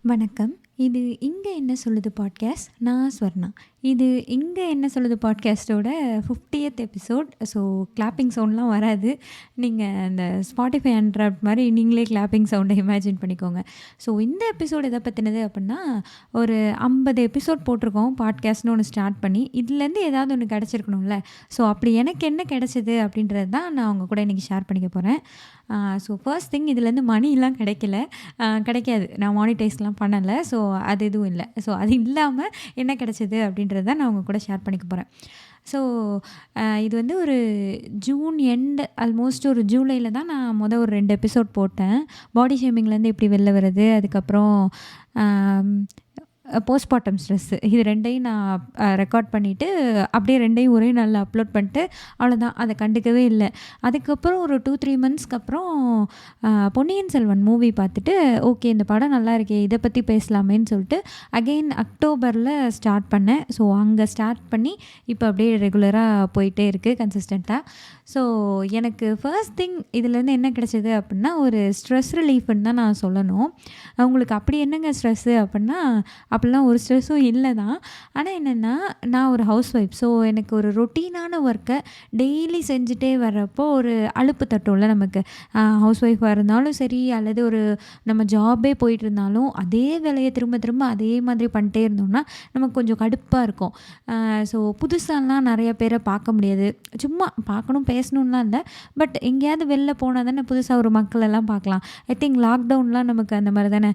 வணக்கம். இது "இங்க என்ன சொல்லுது" பாட்காஸ்ட். நான் ஸ்வர்ணா. இது "இங்க என்ன சொல்லுது" பாட்காஸ்ட்டோட 50த் எபிசோட். ஸோ கிளாப்பிங் சவுண்ட்லாம் வராது. நீங்க அந்த Spotify அன்ராப்ட் மாரி நீங்களே கிளாப்பிங் சவுண்ட இமேஜின் பண்ணிக்கோங்க. ஸோ இந்த எபிசோட் எத பத்தினது அப்புட்னா, ஒரு 50 எபிசோட் போட்டிருக்கோம் பாட்காஸ்ட்னு ஒண்ணு ஸ்டார்ட் பண்ணி. இதுலேருந்து ஏதாவது ஒண்ணு கிடைச்சிருக்கணும்ல. ஸோ அப்படி எனக்கு என்ன கிடைச்சது அப்படின்றது தான் நான் உங்க கூட இன்னைக்கு ஷேர் பண்ணிக்க போறேன். ஸோ ஃபர்ஸ்ட் திங், இதுலேருந்து மணிலாம் கிடைக்கல. கிடைக்காது. நான் மானிடைஸ்லாம் பண்ணல. ஸோ அது எதுவும் இல்ல. ஸோ அது இல்லாம என்ன கிடைச்சது அப்படின்றத தான் நான் உங்க கூட ஷேர் பண்ணிக்க போறேன். ஸோ இது வந்து ஒரு ஜூன் எண்ட் ஆல்மோஸ்ட் ஒரு ஜூலைல தான் நான் ஒரு 2 எபிசோட் போட்டேன். பாடி ஷேமிங்லேருந்து எப்படி வெளில வர்றது, அதுக்கப்புறம் ஆம் போஸ்ட்மார்ட்டம் ஸ்ட்ரெஸ்ஸு, இது 2யும் நான் ரெக்கார்ட் பண்ணிவிட்டு அப்படியே 2யும் ஒரே நாளில் அப்லோட் பண்ணிட்டு அவ்வளோதான். அதை கண்டுக்கவே இல்லை. அதுக்கப்புறம் ஒரு 2-3 மந்த்ஸ்க்கு அப்புறம் பொன்னியின் செல்வன் மூவி பார்த்துட்டு, ஓகே இந்த படம் நல்லா இருக்கே, இதை பற்றி பேசலாமேன்னு சொல்லிட்டு அகெயின் அக்டோபரில் ஸ்டார்ட் பண்ணேன். ஸோ அங்கே ஸ்டார்ட் பண்ணி இப்போ அப்படியே ரெகுலராக போயிட்டே இருக்குது கன்சிஸ்டண்ட்டாக. ஸோ எனக்கு ஃபர்ஸ்ட் திங் இதுலேருந்து என்ன கிடைச்சது அப்படின்னா, ஒரு ஸ்ட்ரெஸ் ரிலீஃப்னு தான் நான் சொல்லணும். உங்களுக்கு அப்படி என்னங்க ஸ்ட்ரெஸ்ஸு அப்படின்னா, அப்படிலாம் ஒரு ஸ்ட்ரெஸ்ஸும் இல்லை தான். ஆனால் என்னென்னா, நான் ஒரு ஹவுஸ் ஒய்ஃப். ஸோ எனக்கு ஒரு ரொட்டீனான ஒர்க்கை டெய்லி செஞ்சுட்டே வர்றப்போ ஒரு அலுப்பு தட்டும்ல நமக்கு. ஹவுஸ் ஒய்ஃபாக இருந்தாலும் சரி, அல்லது ஒரு நம்ம ஜாபே போயிட்டு இருந்தாலும் அதே வேலையை திரும்ப திரும்ப அதே மாதிரி பண்ணிட்டே இருந்தோம்னா நமக்கு கொஞ்சம் கடுப்பாக இருக்கும். ஸோ புதுசாலாம் நிறைய பேரை பார்க்க முடியாது. சும்மா பார்க்கணும் பேசணும்லாம் இல்லை. பட் எங்கேயாவது வெளில போனால் தானே புதுசாக ஒரு மக்களெல்லாம் பார்க்கலாம். ஐ திங்க் லாக்டவுன்லாம் நமக்கு அந்த மாதிரி தானே.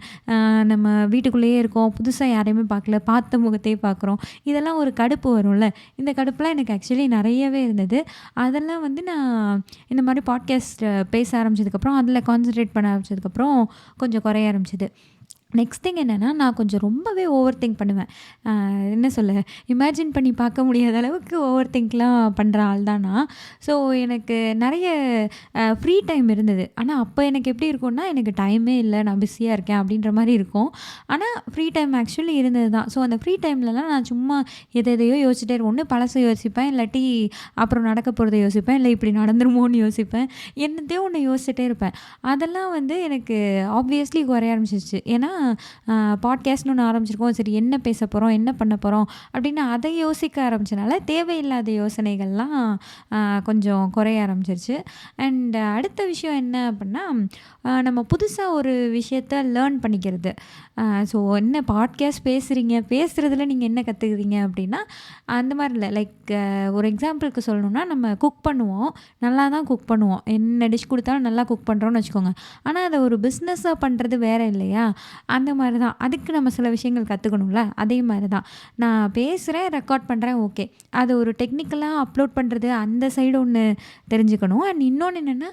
நம்ம வீட்டுக்குள்ளேயே இருக்கோம், புதுசாக யாரையுமே பார்க்கல, பார்த்த முகத்தையே பார்க்குறோம். இதெல்லாம் ஒரு கடுப்பு வரும்ல. இந்த கடுப்புலாம் எனக்கு ஆக்சுவலி நிறையவே இருந்தது. அதெல்லாம் வந்து நான் இந்த மாதிரி பாட்காஸ்ட் பேச ஆரம்பிச்சதுக்கப்புறம், அதில் கான்சன்ட்ரேட் பண்ண ஆரம்பிச்சதுக்கப்புறம் கொஞ்சம் குறைய ஆரம்பிச்சது. நெக்ஸ்ட் திங் என்னென்னா, நான் கொஞ்சம் ரொம்பவே ஓவர் திங்க் பண்ணுவேன். என்ன சொல்ல, இமேஜின் பண்ணி பார்க்க முடியாத அளவுக்கு ஓவர் திங்க்லாம் பண்ணுற ஆள் தான் நான். ஸோ எனக்கு நிறைய ஃப்ரீ டைம் இருந்தது. ஆனால் அப்போ எனக்கு எப்படி இருக்கும்னா, எனக்கு டைமே இல்லை, நான் பிஸியாக இருக்கேன் அப்படின்ற மாதிரி இருக்கும். ஆனால் ஃப்ரீ டைம் ஆக்சுவலி இருந்தது தான். ஸோ அந்த ஃப்ரீ டைம்லலாம் நான் சும்மா எதையோ யோசிச்சுட்டே இருப்பேன். ஒன்று பழசை யோசிப்பேன், இல்லாட்டி அப்புறம் நடக்க போகிறத யோசிப்பேன், இல்லை இப்படி நடந்துருமோன்னு யோசிப்பேன். என்னத்தையோ ஒன்று யோசிச்சுட்டே இருப்பேன். அதெல்லாம் வந்து எனக்கு ஆப்வியஸ்லி குறைய ஆரம்பிச்சிருச்சு. ஏன்னா பாட்காஸ்ட்னு ஒன்று ஆரம்பிச்சிருக்கோம். சரி என்ன பேச போகிறோம், என்ன பண்ண போகிறோம் அப்படின்னு அதை யோசிக்க ஆரம்பிச்சனால தேவையில்லாத யோசனைகள்லாம் கொஞ்சம் குறைய ஆரம்பிச்சிருச்சு. அண்ட் அடுத்த விஷயம் என்ன அப்படின்னா, நம்ம புதுசாக ஒரு விஷயத்த லேர்ன் பண்ணிக்கிறது. ஸோ என்ன பாட்காஸ்ட் பேசுகிறீங்க, பேசுகிறதுல நீங்கள் என்ன கற்றுக்குறீங்க அப்படின்னா, அந்த மாதிரி இல்லை. லைக் ஒரு எக்ஸாம்பிளுக்கு சொல்லணும்னா, நம்ம குக் பண்ணுவோம், நல்லா தான் குக் பண்ணுவோம். என்ன டிஷ் கொடுத்தாலும் நல்லா குக் பண்ணுறோன்னு வச்சுக்கோங்க. ஆனால் அதை ஒரு பிஸ்னஸாக பண்ணுறது வேறு இல்லையா? அந்த மாதிரி தான். அதுக்கு நம்ம சில விஷயங்கள் கற்றுக்கணும்ல. அதே மாதிரி தான் நான் பேசுகிறேன், ரெக்கார்ட் பண்ணுறேன், ஓகே. அது ஒரு டெக்னிக்கலாக அப்லோட் பண்ணுறது, அந்த சைடு ஒன்று தெரிஞ்சுக்கணும். அண்ட் இன்னொன்று என்னென்னா,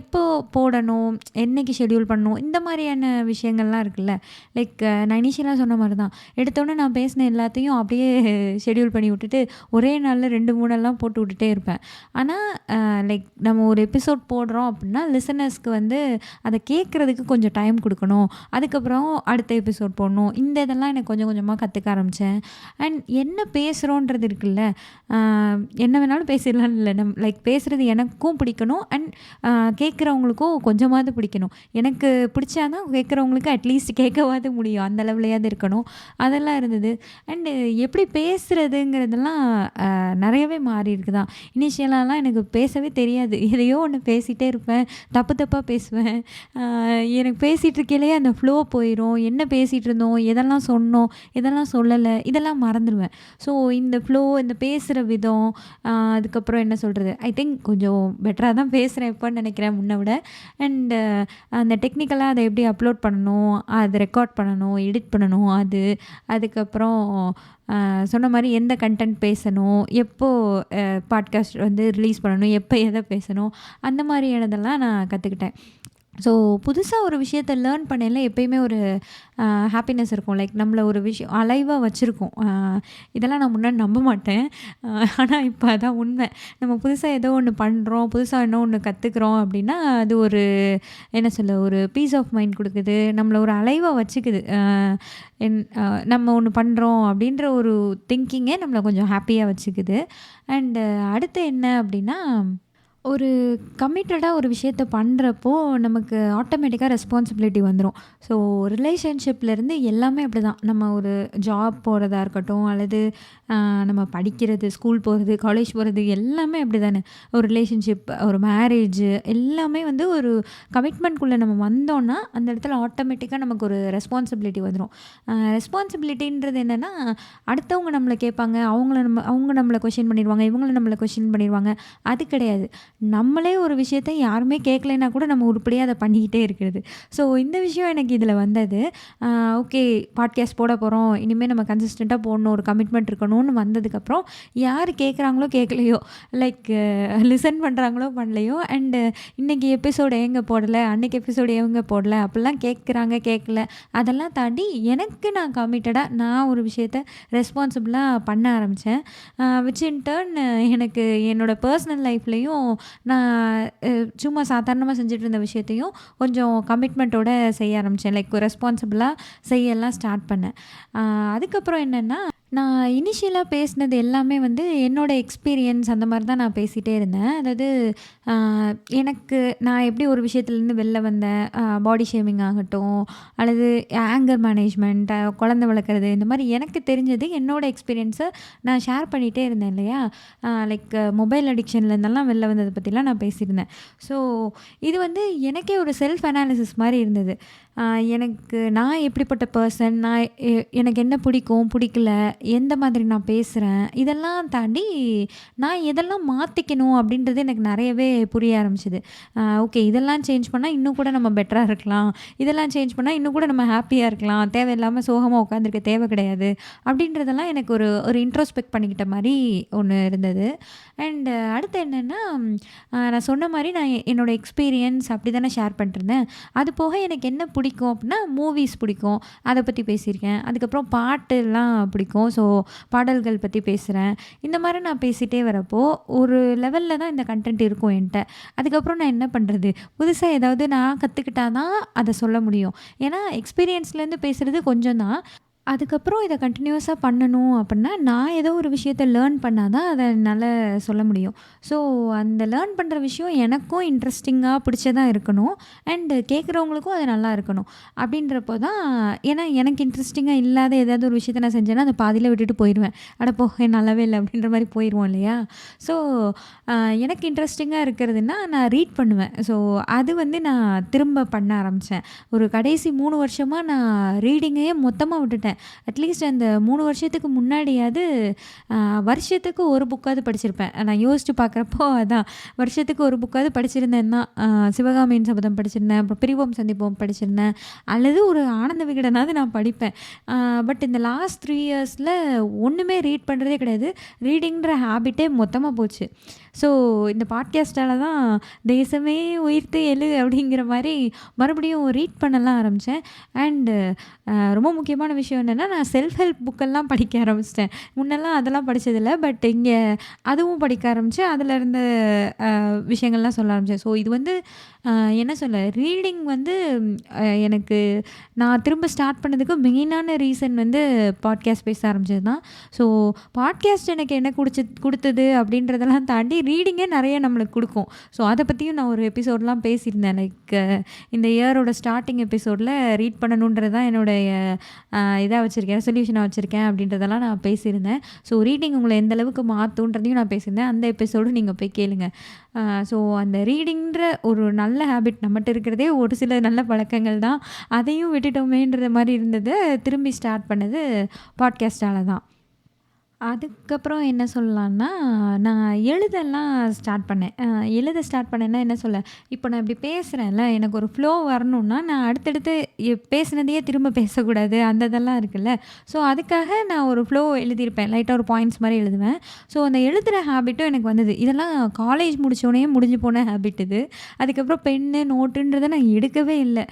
எப்போ போடணும், என்னைக்கு ஷெட்யூல் பண்ணணும், இந்த மாதிரியான விஷயங்கள்லாம் இருக்குல்ல. லைக் நான் இனிஷியலாக சொன்ன மாதிரி தான், எடுத்தோன்னே நான் பேசின எல்லாத்தையும் அப்படியே ஷெட்யூல் பண்ணி விட்டுட்டு ஒரே நாளில் 2-3 எல்லாம் போட்டு விட்டுட்டே இருப்பேன். ஆனால் லைக் நம்ம ஒரு எபிசோட் போடுறோம் அப்படின்னா, லிசனர்ஸ்க்கு வந்து அதை கேட்குறதுக்கு கொஞ்சம் டைம் கொடுக்கணும். அதுக்கப்புறம் அடுத்த எபிசோட் போடணும். இந்த இதெல்லாம் எனக்கு கொஞ்சம் கொஞ்சமாக கற்றுக்க ஆரம்பித்தேன். அண்ட் என்ன பேசுகிறோன்றது இருக்குல்ல, என்ன வேணாலும் பேசிடலாம் இல்லை. லைக் பேசுகிறது எனக்கும் பிடிக்கணும், அண்ட் கேட்குறவங்களுக்கும் கொஞ்சமாவது பிடிக்கணும். எனக்கு பிடிச்சாதான் கேட்குறவங்களுக்கு அட்லீஸ்ட் கேட்கவாது முடியும், அந்த அளவுலையாவது இருக்கணும். அதெல்லாம் இருந்தது. அண்டு எப்படி பேசுகிறதுங்கிறதெல்லாம் நிறையவே மாறி இருக்குதான். இனிஷியலாலாம் எனக்கு பேசவே தெரியாது. எதையோ ஒன்று பேசிகிட்டே இருப்பேன், தப்பு தப்பாக பேசுவேன். எனக்கு பேசிகிட்டு இருக்கையிலேயே அந்த ஃப்ளோ போயிடும். என்ன பேசிகிட்டு இருந்தோம், எதெல்லாம் சொன்னோம், எதெல்லாம் சொல்லலை, இதெல்லாம் மறந்துடுவேன். ஸோ இந்த ஃப்ளோ, இந்த பேசுகிற விதம், அதுக்கப்புறம் என்ன சொல்கிறது, ஐ திங்க் கொஞ்சம் பெட்டராக தான் பேசுகிறேன் இப்போன்னு நினைக்கிறேன் முன்னை விட. அண்டு அந்த டெக்னிக்கலாக அதை எப்படி அப்லோட் பண்ணணும், அதை ரெக்கார்ட் பண்ணணும், எடிட் பண்ணணும், அதுக்கப்புறம் சொன்ன மாதிரி எந்த கண்டென்ட் பேசணும், எப்போ பாட்காஸ்ட் வந்து ரிலீஸ் பண்ணணும், எப்போ எதை பேசணும், அந்த மாதிரியானதெல்லாம் நான் கற்றுக்கிட்டேன். ஸோ புதுசாக ஒரு விஷயத்த லேர்ன் பண்ணையில எப்பயுமே ஒரு ஹாப்பினஸ் இருக்கும். லைக் நம்மளை ஒரு விஷயம் அலைவாக வச்சுருக்கோம். இதெல்லாம் நான் முன்னாடி நம்ப மாட்டேன். ஆனால் இப்போ அதான் உண்மை. நம்ம புதுசாக ஏதோ ஒன்று பண்ணுறோம், புதுசாக என்ன ஒன்று கற்றுக்குறோம் அப்படின்னா, அது ஒரு என்ன சொல்ல, ஒரு பீஸ் ஆஃப் மைண்ட் கொடுக்குது, நம்மளை ஒரு அலைவாக வச்சுக்குது. நம்ம ஒன்று பண்ணுறோம் அப்படின்ற ஒரு திங்கிங்கே நம்மளை கொஞ்சம் ஹாப்பியாக வச்சுக்குது. அண்டு அடுத்து என்ன அப்படின்னா, ஒரு கமிட்டடா ஒரு விஷயத்த பண்றப்போ, நமக்கு ஆட்டோமேட்டிக்கா ரெஸ்பான்சிபிலிட்டி வந்துரும். ஸோ ரிலேஷன்ஷிப்லேருந்து எல்லாமே அப்படிதான். நம்ம ஒரு ஜாப் போறதா இருக்கட்டும், அல்லது நம்ம படிக்கிறது, ஸ்கூல் போறது, காலேஜ் போறது எல்லாமே அப்படிதானே. ஒரு ரிலேஷன்ஷிப், ஒரு மேரேஜு எல்லாமே வந்து ஒரு கமிட்மெண்ட்குள்ள நம்ம வந்தோம்னா, அந்த இடத்துல ஆட்டோமேட்டிக்கா நமக்கு ஒரு ரெஸ்பான்சிபிலிட்டி வந்துரும். ரெஸ்பான்சிபிலிட்டின்றது என்னன்னா, அடுத்தவங்க நம்மள கேட்பாங்க, அவங்க நம்மள கொஸ்டின் பண்ணிருவாங்க, இவங்கள நம்மள கொஸ்டின் பண்ணிருவாங்க. அது கிடையாது. நம்மளே ஒரு விஷயத்த யாருமே கேட்கலைன்னா கூட நம்ம உருப்படியா அத பண்ணிக்கிட்டே இருக்கிறது. ஸோ இந்த விஷயம் எனக்கு இதில வந்தது. ஓகே, பாட்காஸ்ட் போட போறோம். இனிமே நம்ம கன்சிஸ்டன்ட்டா போடணும். ஒரு கமிட்மெண்ட் இருக்கணும்னு வந்ததுக்கப்புறம், யார் கேட்குறாங்களோ கேட்கலையோ, லைக் லிசன் பண்ணுறாங்களோ பண்ணலையோ, அண்டு இன்னைக்கு எபிசோடு ஏங்க போடல, அன்னைக்கு எபிசோடு ஏங்க போடல, அப்படிலாம் கேட்குறாங்க கேட்கல, அதெல்லாம் தாண்டி எனக்கு நான் கமிட்டடா நான் ஒரு விஷயத்த ரெஸ்பான்சிபிளா பண்ண ஆரம்பிச்சேன். விச் இன் டர்ன் எனக்கு என்னோட பர்சனல் லைஃப்லயும் நான் சும்மா சாதாரணமா செஞ்சுட்டு இருந்த விஷயத்தையும் கொஞ்சம் கமிட்மெண்ட்டோட செய்ய ஆரம்பிச்சேன். லைக் ரெஸ்பான்சிபிளா செய்யலாம் ஸ்டார்ட் பண்ணேன். அதுக்கப்புறம் என்னன்னா, நான் இனிஷியலா பேசினது எல்லாமே வந்து என்னோட எக்ஸ்பீரியன்ஸ் அந்த மாரி தான் நான் பேசிட்டே இருந்தேன். அதாவது அ எனக்கு நான் எப்படி ஒரு விஷயத்துலேருந்து வெளில வந்தேன், பாடி ஷேமிங் ஆகட்டும், அல்லது ஆங்கர் மேனேஜ்மெண்ட், குழந்தை வளர்க்குறது, இந்த மாரி எனக்கு தெரிஞ்சது என்னோட எக்ஸ்பீரியன்ஸை நான் ஷேர் பண்ணிகிட்டே இருந்தேன் இல்லையா? லைக் மொபைல் அடிக்ஷன்லேருந்தெல்லாம் வெளில வந்ததை பற்றிலாம் நான் பேசியிருந்தேன். ஸோ இது வந்து எனக்கே ஒரு செல்ஃப் அனாலிசிஸ் மாரி இருந்தது. எனக்கு நான் எப்படிப்பட்ட பர்சன், நான் எனக்கு என்ன பிடிக்கும், பிடிக்கல, எந்த மாதிரி நான் பேசுகிறேன், இதெல்லாம் தாண்டி நான் எதெல்லாம் மாற்றிக்கணும் அப்படின்றது எனக்கு நிறையவே புரிய ஆரம்பிச்சுது. ஓகே, இதெல்லாம் சேஞ்ச் பண்ணால் இன்னும் கூட நம்ம பெட்டராக இருக்கலாம், இதெல்லாம் சேஞ்ச் பண்ணால் இன்னும் கூட நம்ம ஹாப்பியாக இருக்கலாம், தேவையில்லாமல் சோகமாக உட்காந்துருக்க தேவை கிடையாது அப்படின்றதெல்லாம் எனக்கு ஒரு ஒரு இன்ட்ரோஸ்பெக்ட் பண்ணிக்கிட்ட மாதிரி ஒன்று இருந்தது. அண்டு அடுத்து என்னென்னா, நான் சொன்ன மாதிரி நான் என்னோடய எக்ஸ்பீரியன்ஸ் அப்படி தானே ஷேர் பண்ணிட்டுருந்தேன். அது போக எனக்கு என்ன பிடிக்கும் அப்படின்னா, மூவிஸ் பிடிக்கும், அதை பற்றி பேசியிருக்கேன். அதுக்கப்புறம் பாட்டுலாம் பிடிக்கும், ஸோ பாடல்கள் பற்றி பேசுகிறேன். இந்த மாதிரி நான் பேசிகிட்டே வரப்போ ஒரு லெவலில் தான் இந்த கண்டென்ட் இருக்கும் என்கிட்ட. அதுக்கப்புறம் நான் என்ன பண்ணுறது, புதுசாக ஏதாவது நான் கற்றுக்கிட்டா தான் அதை சொல்ல முடியும். ஏன்னா எக்ஸ்பீரியன்ஸ்லேருந்து பேசுகிறது கொஞ்சம் தான். அதுக்கப்புறம் இதை கண்டினியூஸாக பண்ணணும் அப்படின்னா, நான் ஏதோ ஒரு விஷயத்த லேர்ன் பண்ணால் தான் அதை என்னால் சொல்ல முடியும். ஸோ அந்த லேர்ன் பண்ணுற விஷயம் எனக்கும் இன்ட்ரெஸ்டிங்காக பிடிச்சதா இருக்கணும், அண்டு கேட்குறவங்களுக்கும் அது நல்லா இருக்கணும். அப்படின்றப்போ தான், ஏன்னா எனக்கு இன்ட்ரெஸ்டிங்காக இல்லாத ஏதாவது ஒரு விஷயத்த நான் செஞ்சேன்னா அதை பாதியில் விட்டுட்டு போயிடுவேன். அட போ, நல்லாவே இல்லை அப்படின்ற மாதிரி போயிடுவோம் இல்லையா? ஸோ எனக்கு இன்ட்ரெஸ்டிங்காக இருக்கிறதுனா நான் ரீட் பண்ணுவேன். ஸோ அது வந்து நான் திரும்ப பண்ண ஆரம்பித்தேன். ஒரு கடைசி 3 வருஷமாக நான் ரீடிங்கையே மொத்தமாக விட்டுட்டேன். அட்லீஸ்ட் அந்த 3 வருஷத்துக்கு முன்னாடியாவது வருஷத்துக்கு ஒரு புக்காவது படிச்சிருப்பேன். நான் யோசிச்சு பார்க்குறப்போ அதான் வருஷத்துக்கு ஒரு புக்காவது படிச்சிருந்தேன் தான். சிவகாமியின் சபதம் படிச்சிருந்தேன், அப்புறம் பிரிவோம் சந்திப்போம் படிச்சிருந்தேன், அல்லது ஒரு ஆனந்த விகடனாவது நான் படிப்பேன். பட் இந்த லாஸ்ட் 3 இயர்ஸில் ஒன்றுமே ரீட் பண்ணுறதே கிடையாது. ரீடிங்கிற ஹேபிட்டே மொத்தமாக போச்சு. ஸோ இந்த பாட்காஸ்ட்டால் தான் தேசமே உயிர்த்து எழு அப்படிங்கிற மாதிரி மறுபடியும் ரீட் பண்ணலாம் ஆரம்பித்தேன். அண்டு ரொம்ப முக்கியமான விஷயம் என்னென்னா, நான் செல்ஃப் ஹெல்ப் புக்கெல்லாம் படிக்க ஆரம்பிச்சிட்டேன். முன்னெல்லாம் அதெல்லாம் படித்ததில்ல, பட் இங்கே அதுவும் படிக்க ஆரம்பித்தேன். அதில் இருந்த விஷயங்கள்லாம் சொல்ல ஆரம்பித்தேன். ஸோ இது வந்து என்ன சொல்ல, ரீடிங் வந்து எனக்கு நான் திரும்ப ஸ்டார்ட் பண்ணதுக்கு மெயினான ரீசன் வந்து பாட்காஸ்ட் பேச ஆரம்பிச்சது தான். ஸோ பாட்காஸ்ட் எனக்கு என்ன கொடுத்தது அப்படின்றதெல்லாம் தாண்டி ரீடிங்கே நிறைய நம்மளுக்கு கொடுக்கும். ஸோ அதை பற்றியும் நான் ஒரு எபிசோட்லாம் பேசியிருந்தேன். லைக் இந்த இயரோட ஸ்டார்டிங் எபிசோடில் ரீட் பண்ணணுன்றது தான் என்னுடைய இதாக வச்சுருக்கேன், சொல்யூஷனாக வச்சுருக்கேன் அப்படின்றதெல்லாம் நான் பேசியிருந்தேன். ஸோ ரீடிங் உங்களை எந்த அளவுக்கு மாற்றுன்றதையும் நான் பேசியிருந்தேன். அந்த எபிசோடு நீங்கள் போய் கேளுங்க. ஸோ அந்த ரீடிங்கிற ஒரு நல்ல ஹேபிட் நம்மகிட்ட இருக்கிறதே ஒரு சில நல்ல பழக்கங்கள் தான். அதையும் விட்டுட்டோமேன்ற மாதிரி இருந்தது. திரும்பி ஸ்டார்ட் பண்ணது பாட்காஸ்ட்டால தான். அதுக்கப்புறம் என்ன சொல்லலான்னா, நான் எழுதலாம் ஸ்டார்ட் பண்ணேன். எழுத ஸ்டார்ட் பண்ணேன்னா என்ன சொல்ல, இப்போ நான் இப்படி பேசுகிறேன்ல, எனக்கு ஒரு ஃப்ளோ வரணும்னா, நான் அடுத்தடுத்து பேசினதையே திரும்ப பேசக்கூடாது, அந்த இதெல்லாம் இருக்குல்ல. ஸோ அதுக்காக நான் ஒரு ஃப்ளோ எழுதியிருப்பேன். லைட்டாக ஒரு பாயிண்ட்ஸ் மாதிரி எழுதுவேன். ஸோ அந்த எழுதுகிற ஹேபிட்டும் எனக்கு வந்தது. இதெல்லாம் காலேஜ் முடித்தோடனே முடிஞ்சு போன ஹேபிட் இது. அதுக்கப்புறம் பென்னு, நோட்டுன்றதை நான் எடுக்கவே இல்லை.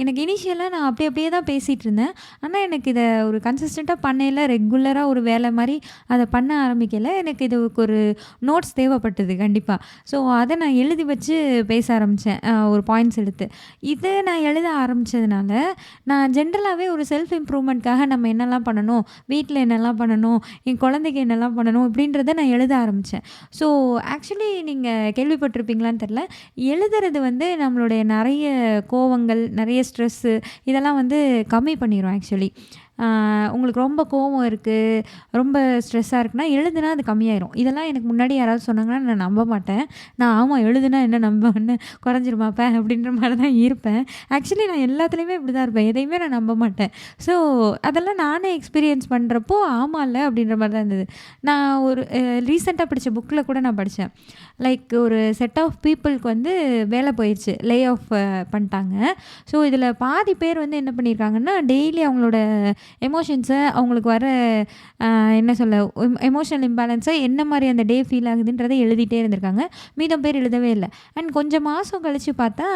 எனக்கு இனிஷியலாக நான் அப்படியே தான் பேசிகிட்டு இருந்தேன். ஆனால் எனக்கு இதை ஒரு கன்சிஸ்டண்ட்டாக பண்ணையில் ரெகுலராக ஒரு வேலை மாரி அத பண்ண ஆரம்பிக்கையில, எனக்கு இதுக்கு ஒரு நோட்ஸ் தேவைப்பட்டது கண்டிப்பா. ஸோ, அத நான் எழுதி வச்சு பேச ஆரம்பிச்சேன். ஒரு பாயிண்ட்ஸ் எடுத்து. இத நான் எழுத ஆரம்பிச்சதுனால, நான் ஜென்ரலாவே ஒரு செல்ஃப் இம்ப்ரூவ்மெண்ட்காக நம்ம என்னலாம் பண்ணணும், வீட்ல என்னலாம் பண்ணணும், என் குழந்தைக்கு என்னலாம் பண்ணணும் இப்படின்றத நான் எழுத ஆரம்பிச்சேன். ஸோ, ஆக்சுவலி நீங்க கேள்விப்பட்டிருப்பீங்களான்னு தெரியல. எழுதுறது வந்து நம்மளுடைய நெறைய கோவங்கள், நெறைய ஸ்ட்ரெஸ்ஸு இதெல்லாம் வந்து கம்மி பண்ணிரும் ஆக்சுவலி. உங்களுக்கு ரொம்ப கோவம் இருக்கு, ரொம்ப ஸ்ட்ரெஸ்ஸா இருக்குன்னா, எழுதுனா அது கம்மியாயிரும். இதெல்லாம் எனக்கு முன்னாடி யாராவது சொன்னாங்கன்னா, நான் நம்ப மாட்டேன். நான் ஆமா எழுதுனா என்ன என்ன குறைஞ்சிருமா அப்படின்ற மாரி தான் இருப்பேன். ஆக்சுவலி நான் எல்லாத்துலயுமே இப்படி தான் இருப்பேன். எதையுமே நான் நம்ப மாட்டேன். ஸோ, அதெல்லாம் நானே எக்ஸ்பீரியன்ஸ் பண்ணுறப்போ, ஆமால்ல அப்படின்ற மாரி தான் இருந்தது. நான் ஒரு ரீசென்ட்டா படிச்ச புக்ல கூட நான் படிச்சேன். லைக் ஒரு செட் ஆஃப் பீப்பிள்க்கு வந்து வேலை போயிருச்சு. லே ஆஃப் பண்ணிட்டாங்க. ஸோ, இதில பாதி பேர் வந்து என்ன பண்ணியிருக்காங்கன்னா, டெய்லி அவங்களோட எமோஷன்ஸை அவங்களுக்கு வர என்ன சொல்ல எமோஷனல் இம்பேலன்ஸை என்ன மாதிரி அந்த டே ஃபீல் ஆகுதுன்றதை எழுதிட்டே இருந்திருக்காங்க. மீதம் பேர் எழுதவே இல்லை. அண்ட் கொஞ்சம் மாதம் கழித்து பார்த்தா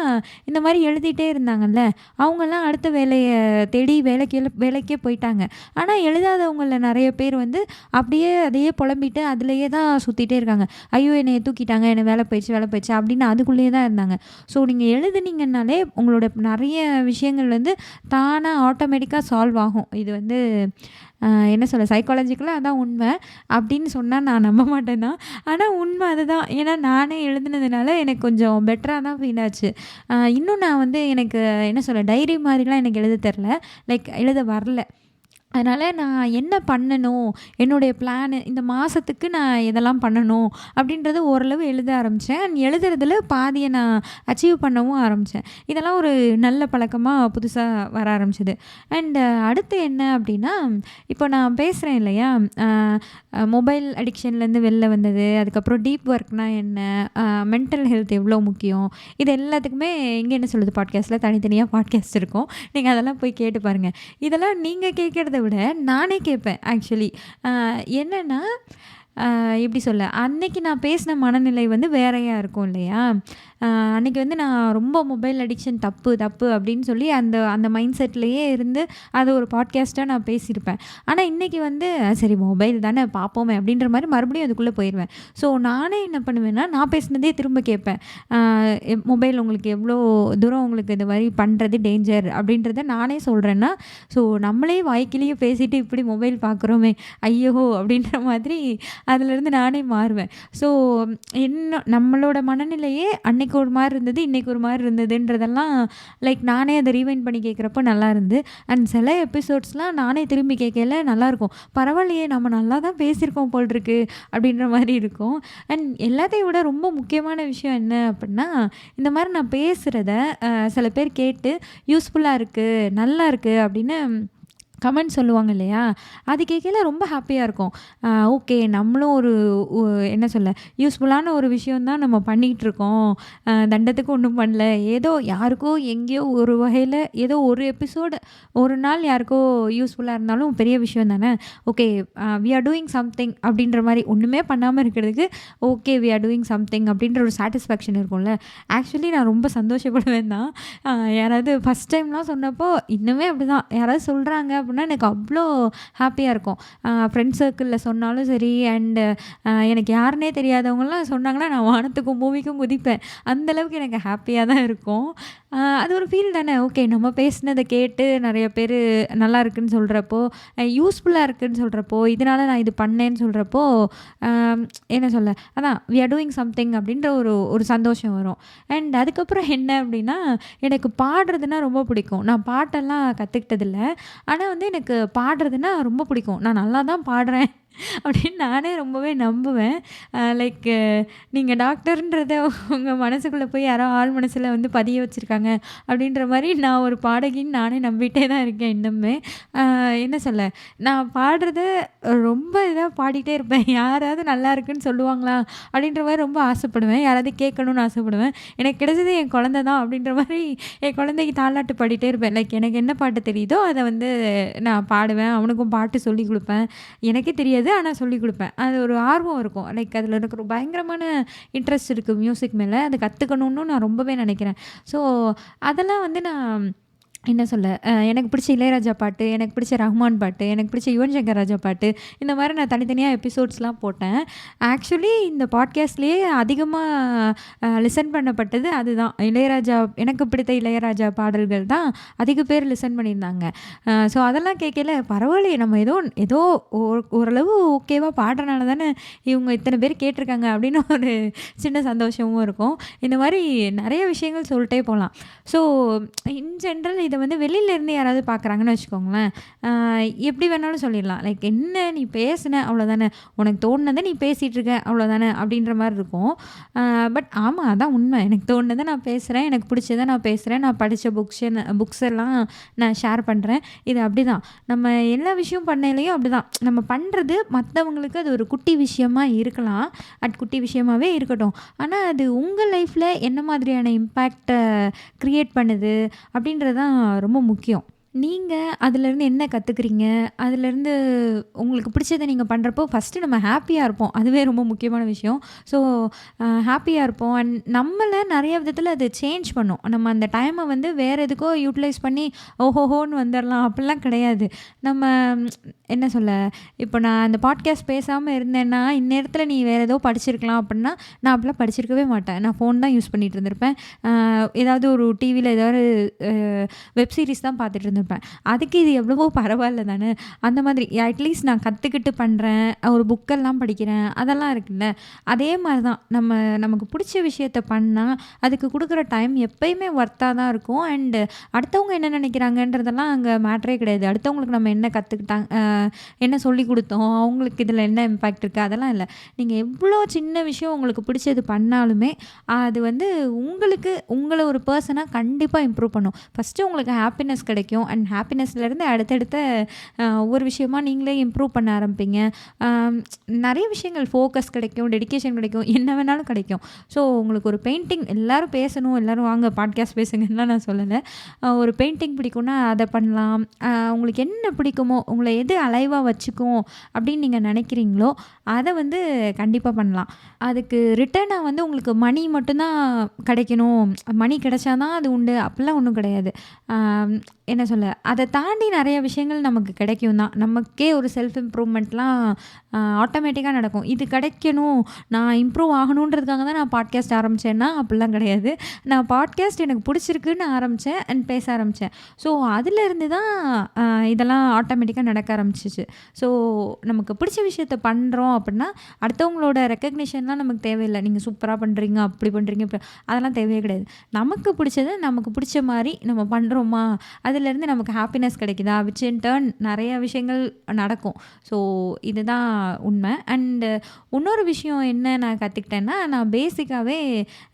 இந்த மாதிரி எழுதிட்டே இருந்தாங்கல்ல, அவங்கெல்லாம் அடுத்த வேலையை தேடி வேலைக்கே போயிட்டாங்க. ஆனால் எழுதாதவங்களில் நிறைய பேர் வந்து அப்படியே அதையே புலம்பிட்டு அதுலேயே தான் சுற்றிட்டே இருக்காங்க. ஐயோ என்னை தூக்கிட்டாங்க, என்னை வேலை போயிடுச்சு அப்படின்னு அதுக்குள்ளேயே தான் இருந்தாங்க. ஸோ நீங்கள் எழுதுனீங்கன்னாலே உங்களோட நிறைய விஷயங்கள் வந்து தானாக ஆட்டோமேட்டிக்காக சால்வ் ஆகும். இது வந்து என்ன சொல்ல சைக்காலஜிக்கலாக அதான் உண்மை அப்படின்னு சொன்னால் நான் நம்ப மாட்டேன் தான். ஆனால் உண்மை அதுதான். ஏன்னா நானே எழுதுனதுனால எனக்கு கொஞ்சம் பெட்டராக தான் ஃபீல் ஆச்சு. இன்னும் நான் வந்து எனக்கு என்ன சொல்ல டைரி மாதிரிலாம் எனக்கு எழுத தெரில. லைக் எழுத வரல. அதனால் நான் என்ன பண்ணணும், என்னுடைய பிளானு இந்த மாதத்துக்கு நான் இதெல்லாம் பண்ணணும் அப்படின்றது ஓரளவு எழுத ஆரம்பித்தேன். அண்ட் எழுதுறதுல பாதியை நான் அச்சீவ் பண்ணவும் ஆரம்பித்தேன். இதெல்லாம் ஒரு நல்ல பழக்கமாக புதுசாக வர ஆரம்பிச்சது. அண்ட் அடுத்து என்ன அப்படின்னா, இப்போ நான் பேசுகிறேன் இல்லையா, மொபைல் அடிக்ஷன்லேருந்து வெளில வந்தது, அதுக்கப்புறம் டீப் ஒர்க்னால் என்ன, மென்டல் ஹெல்த் எவ்வளோ முக்கியம், இது எல்லாத்துக்குமே இங்கே என்ன சொல்லுது பாட்காஸ்ட்டில் தனித்தனியாக பாட்காஸ்ட் இருக்கும். நீங்கள் அதெல்லாம் போய் கேட்டு பாருங்கள். இதெல்லாம் நீங்கள் கேட்குறத விட நானே கேட்பேன் ஆக்சுவலி. என்னென்னா எப்படி சொல்ல, அன்னைக்கு நான் பேசின மனநிலை வந்து வேறையா இருக்கும் இல்லையா. அன்னைக்கு வந்து நான் ரொம்ப மொபைல் அடிக்ஷன் தப்பு அப்படின்னு சொல்லி அந்த அந்த மைண்ட் செட்லேயே இருந்து அது ஒரு பாட்காஸ்ட்டாக நான் பேசியிருப்பேன். ஆனால் இன்றைக்கி வந்து சரி மொபைல் தானே பார்ப்போமே அப்படின்ற மாதிரி மறுபடியும் அதுக்குள்ளே போயிடுவேன். ஸோ நானே என்ன பண்ணுவேன்னா, நான் பேசினதே திரும்ப கேட்பேன். மொபைல் உங்களுக்கு எவ்வளோ தூரம் உங்களுக்கு இந்த மாதிரி பண்ணுறது டேஞ்சர் அப்படின்றத நானே சொல்கிறேன்னா, ஸோ நம்மளே வாய்க்கிலேயே பேசிட்டு இப்படி மொபைல் பார்க்குறோமே ஐயோ அப்படின்ற மாதிரி அதிலேருந்து நானே மாறுவேன். ஸோ நம்மளோட மனநிலையே அன்னைக்கு ஒரு மாதிரி இருந்தது, இன்றைக்கி ஒரு மாதிரி இருந்ததுன்றதெல்லாம் லைக் நானே அதை ரீவைண்ட் பண்ணி கேட்குறப்போ நல்லா இருந்து. அண்ட் சில எபிசோட்ஸ்லாம் நானே திரும்பி கேட்கல நல்லாயிருக்கும். பரவாயில்லையே நம்ம நல்லா தான் பேசியிருக்கோம் போல் இருக்கு அப்படின்ற மாதிரி இருக்கும். அண்ட் எல்லாத்தையும் விட ரொம்ப முக்கியமான விஷயம் என்ன அப்படின்னா, இந்த மாதிரி நான் பேசுகிறத சில பேர் கேட்டு யூஸ்ஃபுல்லாக இருக்குது, நல்லா இருக்குது அப்படின்னு கமெண்ட் சொல்லுவாங்க இல்லையா, அது கேட்கல ரொம்ப ஹாப்பியாக இருக்கும். ஓகே நம்மளும் ஒரு என்ன சொல்ல யூஸ்ஃபுல்லான ஒரு விஷயம் தான் நம்ம பண்ணிகிட்ருக்கோம், தண்டத்துக்கு ஒன்றும் பண்ணல, ஏதோ யாருக்கோ எங்கேயோ ஒரு வகையில் ஏதோ ஒரு எபிசோடு ஒரு நாள் யாருக்கோ யூஸ்ஃபுல்லாக இருந்தாலும் பெரிய விஷயம் தானே. Okay we are doing something அப்படின்ற மாதிரி ஒன்றுமே பண்ணாமல் இருக்கிறதுக்கு okay we are doing something அப்படின்ற ஒரு சாட்டிஸ்ஃபேக்ஷன் இருக்கும்ல. ஆக்சுவலி நான் ரொம்ப சந்தோஷப்படுவேன் தான். யாராவது ஃபஸ்ட் டைம்லாம் சொன்னப்போ இன்னுமே அப்படி தான் யாராவது சொல்கிறாங்க அப்படின்னா எனக்கு அவ்வளோ ஹாப்பியாக இருக்கும். ஃப்ரெண்ட்ஸ் சர்க்கிளில் சொன்னாலும் சரி, அண்டு எனக்கு யாருன்னே தெரியாதவங்களாம் சொன்னாங்கன்னா நான் வானத்துக்கும் பூமிக்கும் குதிப்பேன். அந்தளவுக்கு எனக்கு ஹாப்பியாக தான் இருக்கும். அது ஒரு ஃபீல் தானே. ஓகே நம்ம பேசினதை கேட்டு நிறைய பேர் நல்லா இருக்குன்னு சொல்கிறப்போ, யூஸ்ஃபுல்லாக இருக்குன்னு சொல்கிறப்போ, இதனால் நான் இது பண்ணேன்னு சொல்கிறப்போ என்ன சொல்ல அதான் வி ஆர் டூயிங் சம்திங் அப்படின்ற ஒரு சந்தோஷம் வரும். அண்ட் அதுக்கப்புறம் என்ன அப்படின்னா, எனக்கு பாடுறதுனா ரொம்ப பிடிக்கும். நான் பாட்டெல்லாம் கற்றுக்கிட்டதில்ல. ஆனால் வந்து எனக்கு பாடுறதுனா ரொம்ப பிடிக்கும். நான் நல்லா தான் பாடுறேன் அப்படின்னு நானே ரொம்பவே நம்புவேன். லைக் நீங்கள் டாக்டர்ன்றத உங்கள் மனசுக்குள்ளே போய் யாரோ ஆள் மனசில் வந்து பதிய வச்சுருக்காங்க அப்படின்ற மாதிரி நான் ஒரு பாடகின்னு நானே நம்பிகிட்டே தான் இருக்கேன் இன்னுமே. என்ன சொல்ல, நான் பாடுறத ரொம்ப இதாக பாடிட்டே இருப்பேன். யாராவது நல்லா இருக்குன்னு சொல்லுவாங்களா அப்படின்ற மாதிரி ரொம்ப ஆசைப்படுவேன். யாராவது கேட்கணும்னு ஆசைப்படுவேன். எனக்கு கிடைச்சது என் குழந்தை தான் அப்படின்ற மாதிரி என் குழந்தைக்கு தாலாட்டு பாடிட்டே இருப்பேன். லைக் எனக்கு என்ன பாட்டு தெரியுதோ அதை வந்து நான் பாடுவேன். அவனுக்கும் பாட்டு சொல்லி கொடுப்பேன். எனக்கே தெரியாது ஆனால் சொல்லிக் கொடுப்பேன். அது ஒரு ஆர்வம் இருக்கும். லைக் அதில் எனக்கு ஒரு பயங்கரமான இன்ட்ரெஸ்ட் இருக்குது மியூசிக் மேலே. அது கற்றுக்கணுன்னு நான் ரொம்பவே நினைக்கிறேன். ஸோ அதெல்லாம் வந்து நான் என்ன சொல்ல, எனக்கு பிடிச்ச இளையராஜா பாட்டு, எனக்கு பிடிச்ச ரஹ்மான் பாட்டு, எனக்கு பிடிச்ச யுவன் சங்கர் ராஜா பாட்டு, இந்த மாரி நான் தனித்தனியா எபிசோட்ஸ்லாம் போட்டேன். ஆக்சுவலி இந்த பாட்காஸ்ட்லேயே அதிகமா லிசன் பண்ணப்பட்டது அதுதான். இளையராஜா எனக்கு பிடித்த இளையராஜா பாடல்கள் தான் அதிக பேர் லிசன் பண்ணியிருந்தாங்க. ஸோ அதெல்லாம் கேட்கல பரவாயில்லையே, நம்ம ஏதோ ஏதோ ஓரளவு ஓகேவா பாடுறனால தானே இவங்க இத்தனை பேர் கேட்டிருக்காங்க அப்படின்னு ஒரு சின்ன சந்தோஷமும் இருக்கும். இந்த மாரி நெறைய விஷயங்கள் சொல்லிட்டே போலாம். ஸோ இன் ஜென்ரல் இதை வந்து வெளியிலேருந்து யாராவது பார்க்குறாங்கன்னு வச்சுக்கோங்களேன், எப்படி வேணாலும் சொல்லிடலாம். லைக் என்ன நீ பேசுன அவ்வளோதானே, உனக்கு தோணுனதை நீ பேசிகிட்டு இருக்க அவ்வளோதானே அப்படின்ற மாதிரி இருக்கும். பட் ஆமாம், அதான் உண்மை. எனக்கு தோணுனதை நான் பேசுகிறேன், எனக்கு பிடிச்சதை நான் பேசுகிறேன், நான் படித்த புக்ஸ் எல்லாம் நான் ஷேர் பண்ணுறேன். இது அப்படி தான் நம்ம எல்லா விஷயம் பண்ணலையும் அப்படி தான் நம்ம பண்ணுறது. மற்றவங்களுக்கு அது ஒரு குட்டி விஷயமா இருக்கலாம், குட்டி விஷயமாகவே இருக்கட்டும். ஆனால் அது உங்கள் லைஃப்பில் என்ன மாதிரியான இம்பேக்டை க்ரியேட் பண்ணுது அப்படின்றது தான் ரொம்ப முக்கியம். நீங்க அதுலேருந்து என்ன கத்துக்கிறீங்க? அதுலேருந்து உங்களுக்கு பிடிச்சத நீங்க பண்றப்போ, ஃபர்ஸ்ட்டு நம்ம ஹேப்பியா இருப்போம். அதுவே ரொம்ப முக்கியமான விஷயம். ஸோ ஹேப்பியா இருப்போம். அண்ட் நம்மள நெறைய விதத்தில அது சேஞ்ச் பண்ணும். நம்ம அந்த டைம வந்து வேற எதுக்கோ யூட்டிலைஸ் பண்ணி ஓஹோஹோன்னு வந்துரலாம் அப்படிலாம் கிடையாது. நம்ம என்ன சொல்ல, இப்போ நான் அந்த பாட்காஸ்ட் பேசாம இருந்தேன்னா, இந்நேரத்தில நீ வேற ஏதோ படிச்சிருக்கலாம் அப்படின்னா, நான் அப்படிலாம் படிச்சிருக்கவே மாட்டேன். நான் ஃபோன் தான் யூஸ் பண்ணிட்டு இருந்திருப்பேன். ஏதாவது ஒரு டிவில ஏதாவது வெப் சீரிஸ் தான் பார்த்துட்டு இருந்திருப்பேன். அதுக்கு இது எவ்வளவோ பரவாயில்ல தானே. அந்த மாதிரி அட்லீஸ்ட் நான் கற்றுக்கிட்டு பண்ணுறேன், ஒரு புக்கெல்லாம் படிக்கிறேன், அதெல்லாம் இருக்குல்ல. அதே மாதிரி தான் நமக்கு பிடிச்ச விஷயத்த பண்ணால் அதுக்கு கொடுக்குற டைம் எப்பயுமே ஒர்த்தாக தான் இருக்கும். அண்டு அடுத்தவங்க என்ன நினைக்கிறாங்கன்றதெல்லாம் அங்கே மேட்டரே கிடையாது. அடுத்தவங்களுக்கு நம்ம என்ன கற்றுக்கிட்டாங்க, என்ன சொல்லி கொடுத்தோம், அவங்களுக்கு இதில் என்ன இம்பேக்ட் இருக்குது, அதெல்லாம் இல்லை. நீங்கள் எவ்வளோ சின்ன விஷயம் உங்களுக்கு பிடிச்சது பண்ணாலுமே அது வந்து உங்களை ஒரு பர்சனாக கண்டிப்பாக இம்ப்ரூவ் பண்ணும். ஃபஸ்ட்டு உங்களுக்கு ஹாப்பினஸ் கிடைக்கும். அண்ட் ஹாப்பினஸ்லேருந்து அடுத்தடுத்த ஒவ்வொரு விஷயமா நீங்களே இம்ப்ரூவ் பண்ண ஆரம்பிப்பீங்க. நிறைய விஷயங்கள் ஃபோக்கஸ் கிடைக்கும், டெடிகேஷன் கிடைக்கும், என்ன வேணாலும் கிடைக்கும். ஸோ உங்களுக்கு ஒரு பெயிண்டிங் எல்லோரும் பேசணும், எல்லோரும் வாங்க பாட்காஸ்ட் பேசுங்கலாம் நான் சொல்லலை. ஒரு பெயிண்டிங் பிடிக்கும்னா அதை பண்ணலாம். உங்களுக்கு என்ன பிடிக்குமோ, உங்களை எது அலைவாக வச்சுக்கும் அப்படின்னு நீங்கள் நினைக்கிறீங்களோ அதை வந்து கண்டிப்பாக பண்ணலாம். அதுக்கு ரிட்டர்னாக வந்து உங்களுக்கு மணி மட்டும்தான் கிடைக்கணும், மணி கிடைச்சாதான் அது உண்டு அப்படிலாம் ஒன்றும் கிடையாது. என்ன சொல்ல, அதை தாண்டி நிறைய விஷயங்கள் நமக்கு கிடைக்கும் தான். நமக்கே ஒரு செல்ஃப் இம்ப்ரூவ்மெண்ட்லாம் ஆட்டோமேட்டிக்காக நடக்கும். இது கிடைக்கணும், நான் இம்ப்ரூவ் ஆகணுன்றதுக்காக தான் நான் பாட்காஸ்ட் ஆரம்பித்தேன்னா அப்படிலாம் கிடையாது. நான் பாட்காஸ்ட் எனக்கு பிடிச்சிருக்குன்னு ஆரம்பித்தேன் அண்ட் பேச ஆரம்பித்தேன். ஸோ அதிலேருந்து தான் இதெல்லாம் ஆட்டோமேட்டிக்காக நடக்க ஆரம்பிச்சிச்சு. ஸோ நமக்கு பிடிச்ச விஷயத்த பண்ணுறோம் அப்படின்னா அடுத்தவங்களோட ரெக்கக்னிஷன்லாம் நமக்கு தேவையில்லை. நீங்கள் சூப்பராக பண்ணுறீங்க, அப்படி பண்ணுறீங்க, அதெல்லாம் தேவையே கிடையாது. நமக்கு பிடிச்சது நமக்கு பிடிச்ச மாதிரி நம்ம பண்ணுறோமா, அதுலேருந்து நமக்கு ஹாப்பினஸ் கிடைக்குதா, விச் இன் டர்ன் நிறைய விஷயங்கள் நடக்கும். ஸோ இதுதான் உண்மை. அண்டு இன்னொரு விஷயம் என்ன நான் கற்றுக்கிட்டேன்னா, நான் பேசிக்காகவே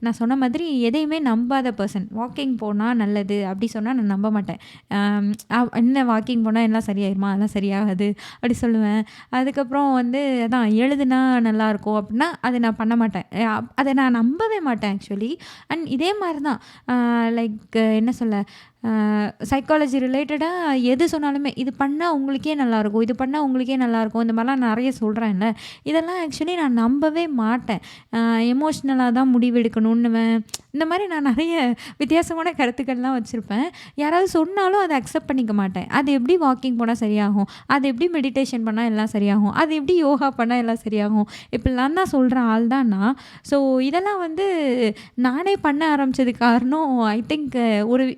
நான் சொன்ன மாதிரி எதையுமே நம்பாத பர்சன். வாக்கிங் போனால் நல்லது அப்படி சொன்னால் நான் நம்ப மாட்டேன். என்ன வாக்கிங் போனால் எல்லாம் சரியாயிருமா, அதெல்லாம் சரியாகாது அப்படி சொல்லுவேன். அதுக்கப்புறம் வந்து அதான் எழுதுனா நல்லாயிருக்கும் அப்படின்னா அதை நான் பண்ண மாட்டேன். அதை நான் நம்பவே மாட்டேன் ஆக்சுவலி. அண்ட் இதே மாதிரி தான் லைக் என்ன சொல்ல, சைக்காலஜி ரிலேட்டடாக எது சொன்னாலுமே இது பண்ணால் உங்களுக்கே நல்லாயிருக்கும், இது பண்ணால் உங்களுக்கே நல்லாயிருக்கும், இந்த மாதிரிலாம் நிறைய சொல்கிறேன்ல. இதெல்லாம் ஆக்சுவலி நான் நம்பவே மாட்டேன். எமோஷ்னலாக தான் முடிவெடுக்கணுன்னுவேன். இந்த மாதிரி நான் நிறைய வித்தியாசமான கருத்துக்கள்லாம் வச்சுருப்பேன். யாராவது சொன்னாலும் அதை அக்செப்ட் பண்ணிக்க மாட்டேன். அது எப்படி வாக்கிங் போனால் சரியாகும், அது எப்படி மெடிடேஷன் பண்ணால் எல்லாம் சரியாகும், அது எப்படி யோகா பண்ணால் எல்லாம் சரியாகும், இப்படிலாம் தான் சொல்கிற ஆள் தான் நான். ஸோ இதெல்லாம் வந்து நானே பண்ண ஆரம்பித்தது காரணம் ஐ திங்க்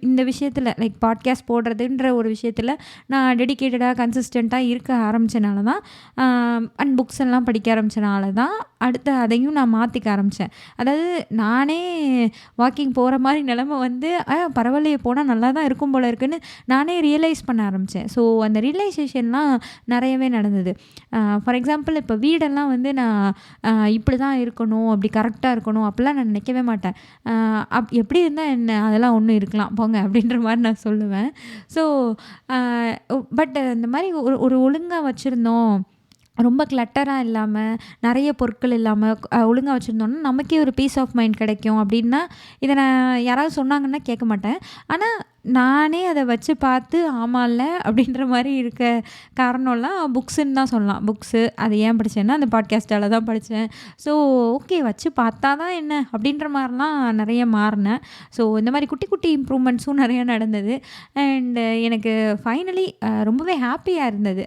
இந்த விஷயத்தில் லைக் பாட்காஸ்ட் போடுறதுன்ற ஒரு விஷயத்தில் நான் டெடிக்கேட்டடாக கன்சிஸ்டண்ட்டாக இருக்க ஆரம்பித்தனால தான், அண்ட் புக்ஸ் எல்லாம் படிக்க ஆரம்பித்தனால தான் அடுத்து அதையும் நான் மாற்றிக்க ஆரம்பித்தேன். அதாவது நானே வாக்கிங் போகிற மாதிரி நிலமை வந்து பரவாயில்லையே, போனால் நல்லா தான் இருக்கும் போல இருக்குன்னு நானே ரியலைஸ் பண்ண ஆரம்பித்தேன். ஸோ அந்த ரியலைசேஷன்லாம் நிறையவே நடந்தது. ஃபார் எக்ஸாம்பிள் இப்போ வீடெல்லாம் வந்து நான் இப்படி தான் இருக்கணும், அப்படி கரெக்டாக இருக்கணும் அப்படிலாம் நான் நினைக்கவே மாட்டேன். எப்படி இருந்தால் என்ன, அதெல்லாம் ஒன்றும் இருக்கலாம் போங்க அப்படின்ற மாதிரி நான் சொல்லுவேன். ஸோ பட் இந்த மாதிரி ஒரு ஒழுங்காக வச்சுருந்தோம், ரொம்ப கிளட்டராக இல்லாமல், நிறைய பொருட்கள் இல்லாமல் ஒழுங்காக வச்சுருந்தோன்னா நமக்கே ஒரு பீஸ் ஆஃப் மைண்ட் கிடைக்கும். அப்படின்னா இதை நான் யாராவது சொன்னாங்கன்னா கேட்க மாட்டேன். ஆனால் நானே அத வச்சு பார்த்து ஆமால்ல அப்படின்ற மாரி இருக்க காரணம்லாம் புக்ஸுன்னு தான் சொல்லலாம். புக்ஸு அது ஏன் படிச்சேன்னா, அந்த பாட்காஸ்ட்டால தான் படிச்சேன். ஸோ ஓகே வச்சு பார்த்தா தான் என்ன அப்படின்ற மாரிலாம் நெறைய மாறுனேன். ஸோ இந்த மாரி குட்டி குட்டி இம்ப்ரூவ்மெண்ட்ஸும் நெறைய நடந்தது. அண்ட் எனக்கு ஃபைனலி ரொம்பவே ஹேப்பியா இருந்தது.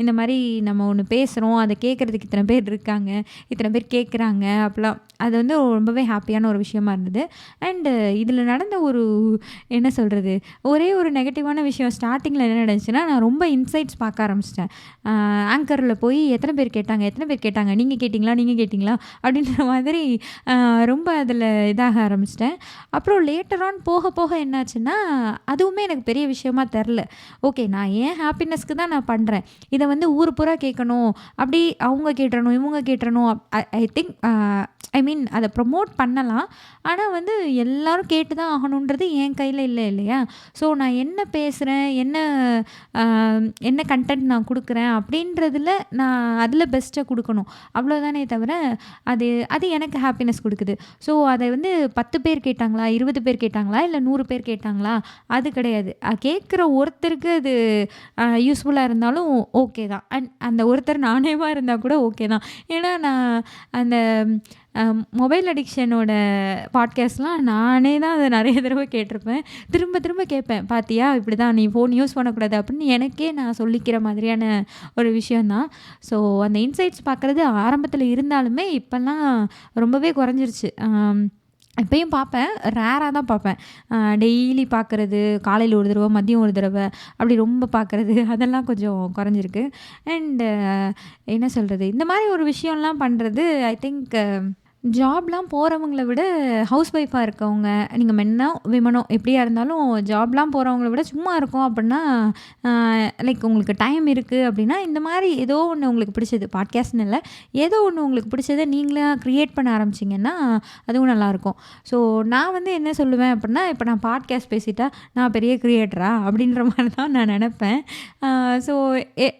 இந்த மாரி நம்ம ஒண்ணு பேசுறோம், அத கேட்கறதுக்கு இத்தன பேர் இருக்காங்க, இத்தன பேர் கேட்குறாங்க அப்பலாம். அது வந்து ரொம்பவே ஹேப்பியான ஒரு விஷயமா இருந்தது. அண்டு இதில நடந்த ஒரு என்ன சொல்றது? ஒரே ஒரு நெகட்டிவான விஷயம் ஸ்டார்ட்டிங்கில என்ன நடந்துச்சுன்னா, நான் ரொம்ப இன்சைட்ஸ் பார்க்க ஆரம்பிச்சுட்டேன். ஆங்கர்ல போய் எத்தன பேர் கேட்டாங்க? எத்தன பேர் கேட்டாங்க? நீங்க கேட்டீங்களா? நீங்க கேட்டீங்களா? அப்படின்ற மாதிரி அ ரொம்ப அதில இதாக ஆரம்பிச்சுட்டேன். அப்புறம் லேட்டர் ஆன் போக போக என்னாச்சுன்னா, அதுவுமே எனக்கு பெரிய விஷயமா தெரில. ஓகே நான் என் ஹேப்பினஸ்க்கு தான் நான் பண்றேன். இத வந்து ஊர் பூரா கேட்கணும். அப்படி அவங்க கேட்டுறணும், இவங்க கேட்டுறணும். ஐ திங்க் ஐ மீன் அத ப்ரமோட் பண்ணலாம். ஆனா வந்து எல்லாரும் கேட்டு தான் ஆகணுன்றது என் கையில இல்ல இல்லையா? ஸோ நான் என்ன பேசுறேன், அ என்ன கன்டென்ட் நான் குடுக்குறேன் அப்படின்றதுல நான் அதில பெஸ்ட்டா குடுக்கணும். அவ்வளோதானே தவிர, அது அது எனக்கு ஹேப்பினஸ் குடுக்குது. ஸோ அத வந்து 10 பேர் கேட்டாங்களா, 20 பேர் கேட்டாங்களா, இல்ல 100 பேர் கேட்டாங்களா, அது கிடையாது. கேட்குற ஒருத்தருக்கு அது யூஸ்ஃபுல்லா இருந்தாலும் ஓகே தான். அண்ட் அந்த ஒருத்தர் நானேவா இருந்தா கூட ஓகே தான். ஏன்னா நான் அந்த மொபைல் அடிக்ஷனோட பாட்காஸ்ட்லாம் நானே தான் அத நெறைய தடவ கேட்டிருப்பேன். திரும்ப திரும்ப கேட்பேன். "பாத்தியா இப்படிதான் நீ ஃபோன் யூஸ் பண்ணக்கூடாது" அப்படின்னு எனக்கே நான் சொல்லிக்கிற மாதிரியான ஒரு விஷயம் தான். ஸோ அந்த இன்சைட்ஸ் பார்க்குறது ஆரம்பத்தில இருந்தாலுமே இப்பலாம் ரொம்பவே குறைஞ்சிருச்சு. இப்பயும் பார்ப்பேன். ரேரா தான் பார்ப்பேன். டெய்லி பார்க்குறது, காலையில ஒரு தடவ, மதியம் ஒரு தடவ அப்படி ரொம்ப பார்க்குறது அதெல்லாம் கொஞ்சம் குறைஞ்சிருக்கு. அண்டு என்ன சொல்றது? இந்த மாரி ஒரு விஷயம்லாம் பண்றது ஐ திங்க் ஜாப்லாம் போறவங்கள விட ஹவுஸ் ஒய்ஃபா இருக்கவங்க, நீங்க மென்னோ, விமனோ எப்படியா இருந்தாலும் ஜாப்லாம் போறவங்கள விட சும்மா இருக்கோம் அப்படின்னா, அ லைக் உங்களுக்கு டைம் இருக்கு அப்படின்னா, இந்த மாரி ஏதோ ஒண்ணு உங்களுக்கு பிடிச்சது பாட்காஸ்ட்ன்னு இல்ல, ஏதோ ஒண்ணு உங்களுக்கு பிடிச்சத நீங்களா கிரியேட் பண்ண ஆரம்பிச்சீங்கன்னா, அதுவும் நல்லாயிருக்கும். ஸோ நான் வந்து என்ன சொல்லுவேன் அப்படின்னா, இப்ப நான் பாட்காஸ்ட் பேசிட்டா, நான் பெரிய கிரியேட்டரா? அப்படின்ற மாரி தான் நான் நெனப்பேன். ஸோ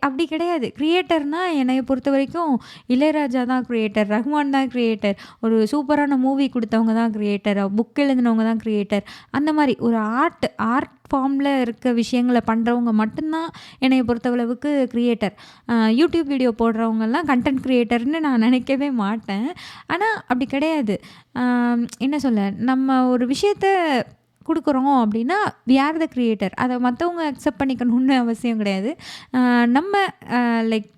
அப்படி கிடையாது. கிரியேட்டர்னா என்னைய பொறுத்தவரைக்கும் இளையராஜா தான் கிரியேட்டர், ரஹ்மான் தான் கிரியேட்டர். ஒரு சூப்பரான மூவி குடுத்தவங்க தான் கிரியேட்டர். புக் எழுதினவங்க தான் கிரியேட்டர். அந்த மாரி ஒரு ஆர்ட் ஃபார்ம்ல இருக்க விஷயங்கள பண்றவங்க மட்டும்தான் என்னைய பொறுத்தளவுக்கு கிரியேட்டர். யூடியூப் வீடியோ போடுறவங்கலாம் கன்டென்ட் கிரியேட்டர்ன்னு நான் நினைக்கவே மாட்டேன். ஆனா அப்படி கிடையாது. அ என்ன சொல்ல? நம்ம ஒரு விஷயத்த குடுக்குறோம் அப்படின்னா, வி ஆர் த கிரியேட்டர். அத மத்தவங்க அக்செப்ட் பண்ணிக்கணும்னு அவசியம் கிடையாது. நம்ம லைக்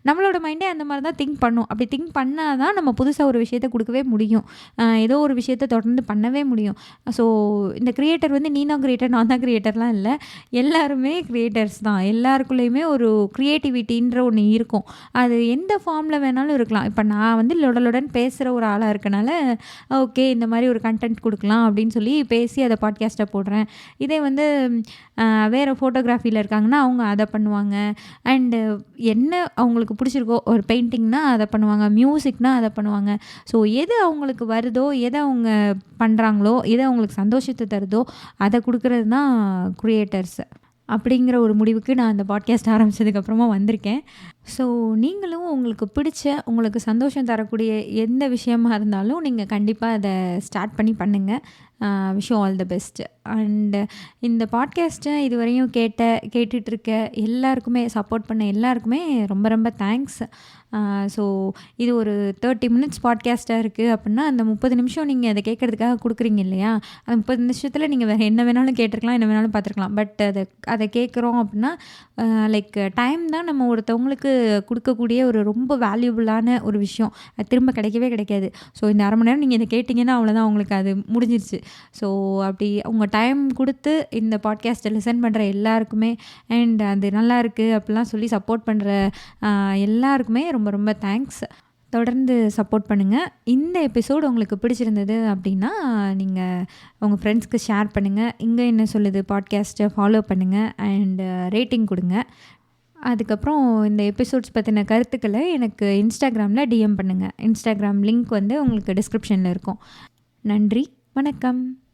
நம்மளோட மைண்டே அந்த மாரி தான் திங்க் பண்ணும். அப்படி திங்க் பண்ணா தான் நம்ம புதுசா ஒரு விஷயத்த குடுக்கவே முடியும். ஏதோ ஒரு விஷயத்த தொடர்ந்து பண்ணவே முடியும். ஸோ இந்த கிரியேட்டர் வந்து நீ தான் கிரியேட்டர், நான் தான் கிரியேட்டர்லாம் இல்ல. எல்லாருமே கிரியேட்டர்ஸ் தான். எல்லாருக்குள்ளயுமே ஒரு கிரியேட்டிவிட்டின்ற ஒண்ணு இருக்கும். அது எந்த ஃபார்ம்ல வேணாலும் இருக்கலாம். இப்ப நான் வந்து லொடலொடன்னு பேசுற ஒரு ஆளா இருக்கனால, ஓகே இந்த மாரி ஒரு கன்டென்ட் குடுக்கலாம் அப்படின்னு சொல்லி பேசி அத பாட்காஸ்ட்டா போடுறேன். இதே வந்து வேற ஃபோட்டோகிராஃபில இருக்காங்கன்னா, அவங்க அத பண்ணுவாங்க. அண்டு என்ன அவங்களுக்கு பிடிச்சிருக்கோ, ஒரு பெயிண்டிங்னா அத பண்ணுவாங்க. மியூசிக்னா அத பண்ணுவாங்க. ஸோ எது அவங்களுக்கு வருதோ, எத அவங்க பண்றாங்களோ, எது அவங்களுக்கு சந்தோஷத்த தருதோ, அத குடுக்குறது தான் கிரியேட்டர்ஸ். அப்படிங்கிற ஒரு முடிவுக்கு நான் இந்த பாட்காஸ்ட் ஆரம்பிச்சதுக்கப்புறமா வந்திருக்கேன். ஸோ நீங்களும் உங்களுக்கு பிடிச்ச, உங்களுக்கு சந்தோஷம் தரக்கூடிய எந்த விஷயமா இருந்தாலும், நீங்க கண்டிப்பா அத ஸ்டார்ட் பண்ணி பண்ணுங்க. Wish you all the best. And இந்த பாட்காஸ்ட்டை இதுவரையும் கேட்டுட்ருக்க எல்லாருக்குமே, சப்போர்ட் பண்ண எல்லாருக்குமே ரொம்ப ரொம்ப தேங்க்ஸ். ஸோ இது ஒரு 30 மினிட்ஸ் பாட்காஸ்ட்டா இருக்குது அப்படின்னா, அந்த 30 நிமிஷம் நீங்க அத கேட்கறதுக்காக குடுக்குறீங்க இல்லையா? அந்த 30 நிமிஷத்துல நீங்க வேற என்ன வேணாலும் கேட்டுருக்கலாம், என்ன வேணாலும் பார்த்துருக்கலாம். பட் அத கேட்குறோம் அப்படின்னா, லைக் டைம் தான் நம்ம ஒருத்தவங்களுக்கு குடுக்கக்கூடிய ஒரு ரொம்ப வேல்யூபிளான ஒரு விஷயம். அது திரும்ப கிடைக்கவே கிடைக்காது. ஸோ இந்த 1/2 மணி நேரம் நீங்க இத கேட்டீங்கன்னா, அவ்வளோதான் உங்களுக்கு அது முடிஞ்சிருச்சு. ஸோ அப்படி உங்க டைம் குடுத்து இந்த பாட்காஸ்ட்டை லிசன் பண்ற எல்லாருக்குமே, அண்ட் அது நல்லாயிருக்கு அப்படிலாம் சொல்லி சப்போர்ட் பண்ற எல்லாருக்குமே ரொம்ப ரொம்ப தேங்க்ஸ். தொடர்ந்து சப்போர்ட் பண்ணுங்க. இந்த எபிசோடு உங்களுக்கு பிடிச்சிருந்தது அப்படின்னா, நீங்க உங்க ஃப்ரெண்ட்ஸ்க்கு ஷேர் பண்ணுங்க. இங்க என்ன சொல்லுது பாட்காஸ்ட்டை ஃபாலோ பண்ணுங்க. அண்ட் ரேட்டிங் குடுங்க. அதுக்கப்புறம் இந்த எபிசோட்ஸ் பத்தின கருத்துக்கள எனக்கு இன்ஸ்டாகிராம்ல டிஎம் பண்ணுங்க. இன்ஸ்டாகிராம் லிங்க் வந்து உங்களுக்கு டிஸ்கிரிப்ஷன்ல இருக்கும். நன்றி. வணக்கம்.